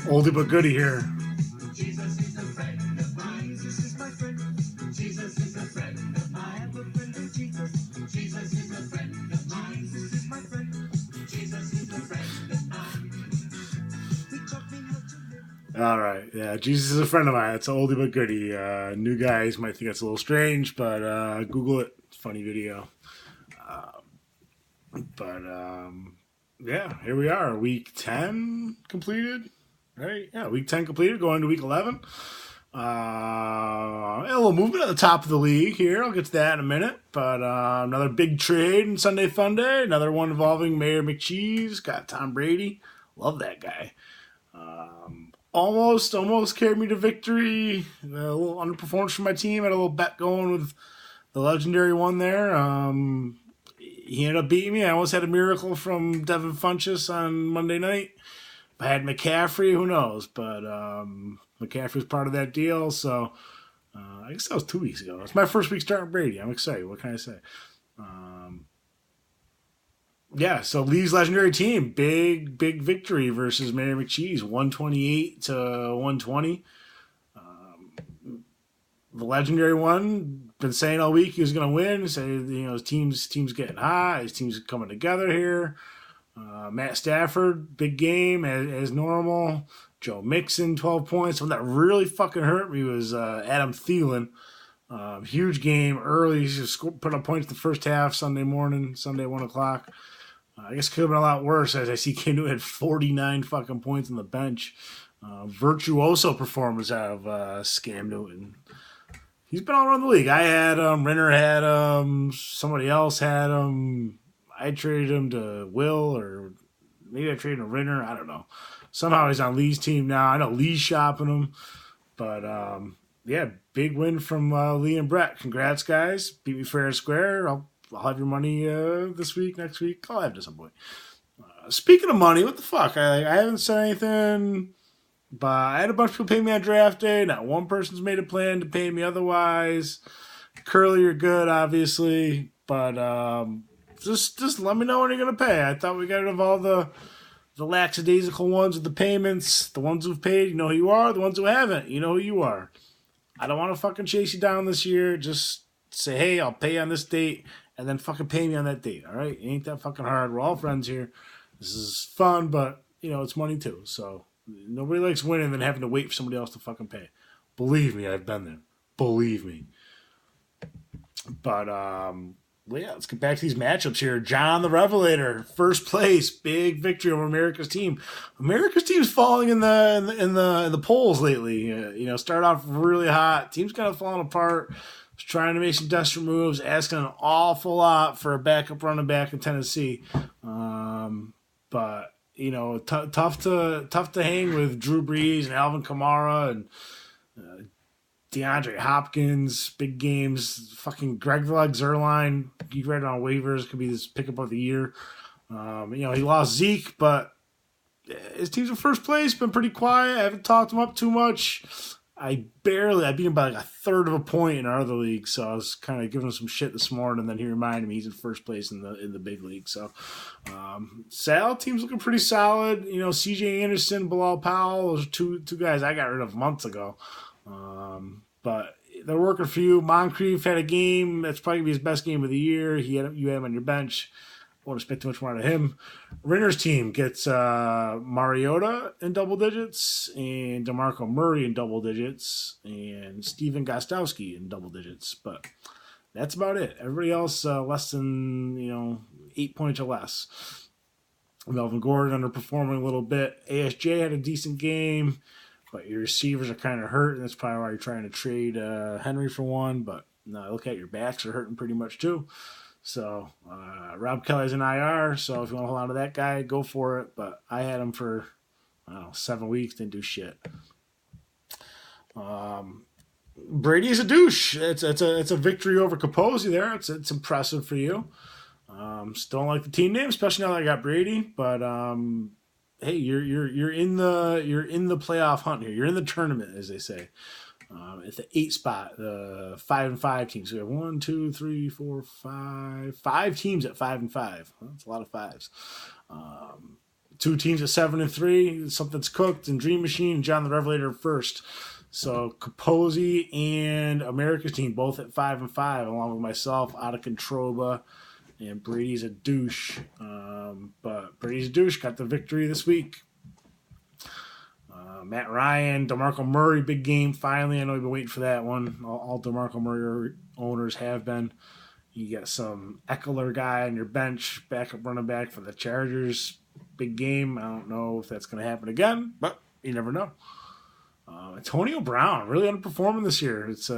Oldie but goodie here. Jesus is a friend of mine. Jesus is my friend. Jesus is a friend of mine. I have a friend in Jesus. Jesus is a friend of mine. Jesus is my friend. Jesus is a friend of mine. He taught me how to live. All right, yeah, Jesus is a friend of mine. It's an oldie but goodie. New guys might think it's a little strange, but Google it. It's a funny video. But yeah, here we are. Week 10 completed, right? Yeah, week 10 completed, going to week 11. A little movement at the top of the league here. I'll get to that in a minute. But another big trade in Sunday Fun Day. Another one involving Mayor McCheese. Got Tom Brady. Love that guy. Almost carried me to victory. A little underperformance from my team. Had a little bet going with the legendary one there. He ended up beating me. I almost had a miracle from Devin Funchess on Monday night. If I had McCaffrey, who knows? But McCaffrey was part of that deal. So I guess that was 2 weeks ago. It's my first week starting Brady. I'm excited. What can I say? Yeah, so Lee's legendary team, big victory versus Mary McCheese, 128 to 120. The legendary one, been saying all week he was going to win. Say his team's getting hot, his team's coming together here. Matt Stafford, big game as normal. Joe Mixon, 12 points. One that really fucking hurt me was Adam Thielen. Huge game early. He just put up points the first half Sunday morning, Sunday 1 o'clock. I guess it could have been a lot worse as I see Cam Newton had 49 fucking points on the bench. Virtuoso performance out of Scam Newton. He's been all around the league. I had him. Renner had him. Somebody else had him. I traded him to Will, or maybe I traded him to Renner. I don't know. Somehow he's on Lee's team now. I know Lee's shopping him. But, yeah, big win from Lee and Brett. Congrats, guys. Beat me fair and square. I'll have your money this week, next week. I'll have it at some point. Speaking of money, what the fuck? I haven't said anything, but I had a bunch of people pay me on draft day. Not one person's made a plan to pay me otherwise. Curly, you're good, obviously, but just let me know when you're going to pay. I thought we got rid of all the lackadaisical ones with the payments. The ones who've paid, you know who you are. The ones who haven't, you know who you are. I don't want to fucking chase you down this year. Just say, hey, I'll pay you on this date, and then fucking pay me on that date, all right? It ain't that fucking hard. We're all friends here. This is fun, but, it's money too. So nobody likes winning than having to wait for somebody else to fucking pay. Believe me, I've been there. Believe me. But, yeah, let's get back to these matchups here. John the Revelator, first place, big victory over America's team. America's team's falling in the polls lately. Started off really hot. Team's kind of falling apart. Trying to make some desperate moves, asking an awful lot for a backup running back in Tennessee. But tough to hang with Drew Brees and Alvin Kamara and DeAndre Hopkins. Big games. Fucking Greg the Leg Zerline. You read it on waivers. Could be this pickup of the year. He lost Zeke, but his team's in first place. Been pretty quiet. I haven't talked him up too much. I beat him by like a third of a point in our other league, so I was kind of giving him some shit this morning, and then he reminded me he's in first place in the big league. So, Sal team's looking pretty solid. C.J. Anderson, Bilal Powell, those are two guys I got rid of months ago. But they're working for you. Moncrief had a game that's probably gonna be his best game of the year. You had him on your bench. Won't expect too much more out of him. Renner's team gets Mariota in double digits and DeMarco Murray in double digits and Steven Gostowski in double digits. But that's about it. Everybody else less than 8 points or less. Melvin Gordon underperforming a little bit. ASJ had a decent game, but your receivers are kind of hurt, and that's probably why you're trying to trade Henry for one. But no, look at your backs are hurting pretty much too. So, Rob Kelly's an IR, so if you want to hold on to that guy, go for it. But I had him for, 7 weeks, didn't do shit. Brady's a douche. It's a victory over Capozzi there. It's impressive for you. Still don't like the team name, especially now that I got Brady. But hey, you're in the playoff hunt here. You're in the tournament, as they say. It's the 8 spot, the 5-5 teams. So we have 1, 2, 3, 4, 5 teams at 5-5. That's a lot of fives. two teams at 7-3. Something's cooked, and Dream Machine and John the Revelator first. So Capozzi and America's team both at 5-5, along with myself, Adacontroba, and Brady's a douche. But Brady's a douche got the victory this week. Matt Ryan, DeMarco Murray, big game finally. I know you've been waiting for that one. All DeMarco Murray owners have been. You got some Eckler guy on your bench, backup running back for the Chargers. Big game. I don't know if that's going to happen again, but you never know. Antonio Brown really underperforming this year. It's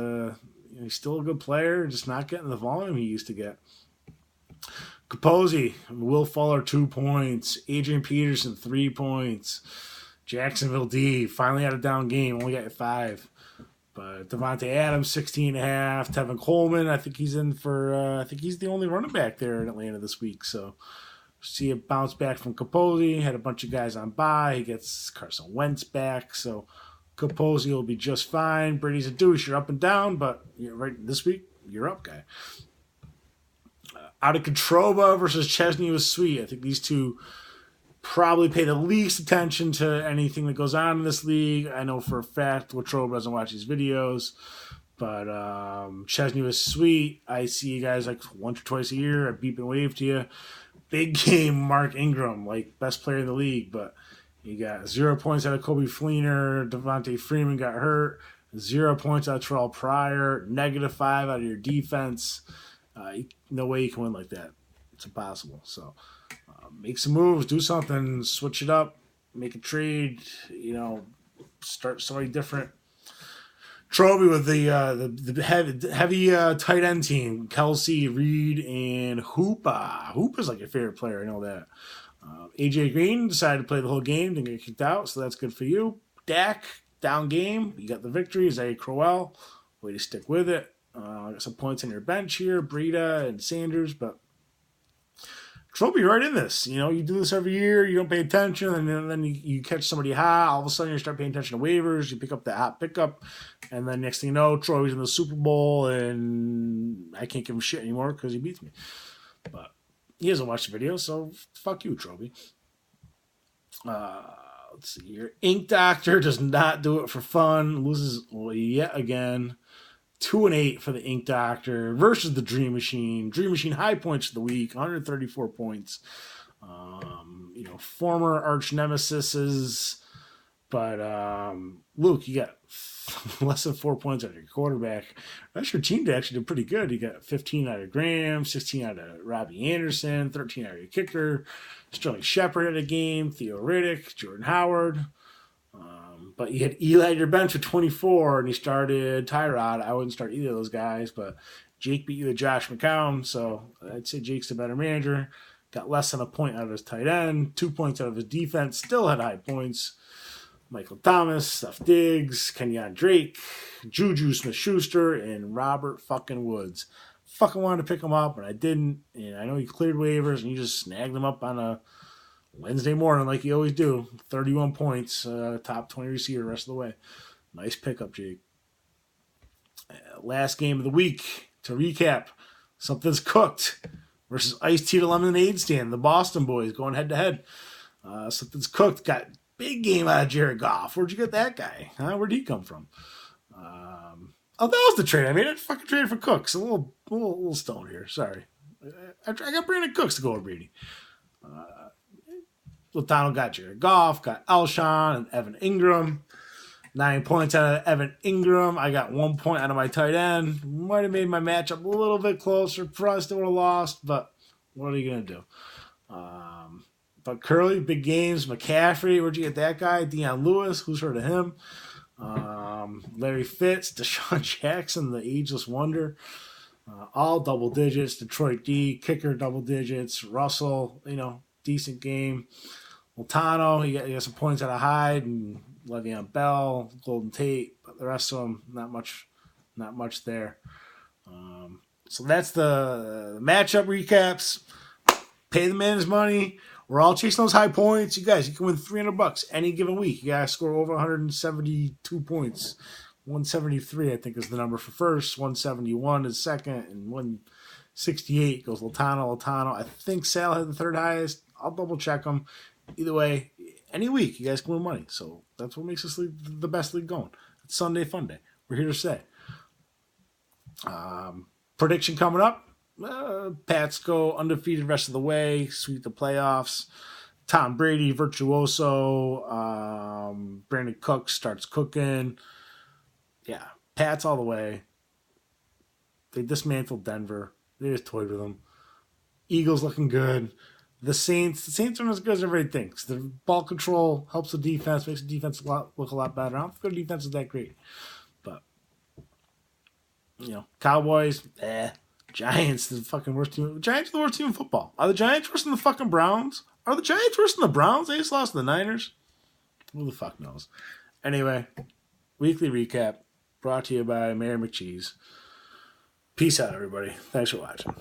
he's still a good player, just not getting the volume he used to get. Capozzi, Will Fuller 2 points, Adrian Peterson 3 points, Jacksonville D finally had a down game, only got 5. But Devontae Adams 16.5, Tevin Coleman, I think he's in for. I think he's the only running back there in Atlanta this week. So see a bounce back from Capozzi. Had a bunch of guys on bye. He gets Carson Wentz back, so Capozzi will be just fine. Brady's a douche. You're up and down, but right this week you're up, guy. Adacontroba versus Chesney was sweet. I think these two probably pay the least attention to anything that goes on in this league. I know for a fact Latrobe doesn't watch these videos, but Chesney was sweet. I see you guys like once or twice a year. I beep and wave to you. Big game, Mark Ingram, like best player in the league, but you got 0 points out of Kobe Fleener. Devontae Freeman got hurt. 0 points out of Terrell Pryor. -5 out of your defense. No way you can win like that. It's impossible. So make some moves, do something, switch it up, make a trade, start somebody different. Troby with the heavy tight end team, Kelsey, Reed, and Hoopa. Hoopa's like your favorite player, I know that. AJ Green decided to play the whole game, didn't get kicked out, so that's good for you. Dak, down game, you got the victory. Zay Crowell, way to stick with it. Got some points on your bench here, Breida and Sanders, but Troby right in this. You do this every year, you don't pay attention, and then you catch somebody hot, all of a sudden you start paying attention to waivers, you pick up that hot pickup, and then next thing you know, Troy's in the Super Bowl, and I can't give him shit anymore because he beats me. But he doesn't watch the video, so fuck you, Troby. Let's see here. Ink Doctor does not do it for fun, loses yet again. 2-8 for the Ink Doctor versus the Dream Machine. Dream Machine high points of the week, 134 points. Former arch nemesises, but Luke, you got less than 4 points out of your quarterback. That's your team to actually do pretty good. You got 15 out of Graham, 16 out of Robbie Anderson, 13 out of your kicker. Sterling Shepard had a game, Theo Riddick, Jordan Howard. But you had Eli at your bench with 24, and you started Tyrod. I wouldn't start either of those guys, but Jake beat you with Josh McCown, so I'd say Jake's the better manager. Got less than a point out of his tight end, 2 points out of his defense, still had high points. Michael Thomas, Steph Diggs, Kenyon Drake, Juju Smith-Schuster, and Robert fucking Woods. Fucking wanted to pick him up, but I didn't, and I know you cleared waivers, and you just snagged them up on a Wednesday morning like you always do. 31 points, top 20 receiver the rest of the way. Nice pickup, Jake. Last game of the week. To recap, Something's Cooked versus Ice-T to Lemonade Stand. The Boston boys going head-to-head. Something's Cooked got big game out of Jared Goff. Where'd you get that guy? Where'd he come from? That was the trade. I made it fucking trade for Cooks. A little stone here. Sorry. I got Brandon Cooks to go with Brady. Latano got Jared Goff, got Alshon and Evan Ingram. 9 points out of Evan Ingram. I got 1 point out of my tight end. Might have made my matchup a little bit closer. Probably still would have lost, but what are you going to do? But Curly, big games. McCaffrey, where'd you get that guy? Deion Lewis, who's heard of him? Larry Fitz, Deshaun Jackson, the ageless wonder. All double digits. Detroit D, kicker double digits. Russell, decent game. Latano, he got some points out of Hyde and Le'Veon Bell, Golden Tate, but the rest of them, not much there. So that's the matchup recaps. Pay the man his money. We're all chasing those high points. You guys, you can win $300 any given week. You gotta score over 172 points. 173, I think, is the number for first. 171 is second, and 168 goes Latano. I think Sal had the third highest. I'll double check them. either way, any week you guys can win money. So that's what makes this league the best league going. It's Sunday Fun Day. We're here to stay. Prediction coming up. Pats go undefeated rest of the way, sweep the playoffs. Tom Brady, virtuoso. Brandon Cooks starts cooking. Yeah, Pats all the way. They dismantled Denver. They just toyed with them. Eagles looking good. The Saints aren't as good as everybody thinks. The ball control helps the defense, makes the defense look a lot better. I don't think their defense is that great. But, Cowboys, Giants, the fucking worst team. Giants are the worst team in football. Are the Giants worse than the fucking Browns? Are the Giants worse than the Browns? They just lost to the Niners. Who the fuck knows? Anyway, weekly recap brought to you by Mayor McCheese. Peace out, everybody. Thanks for watching.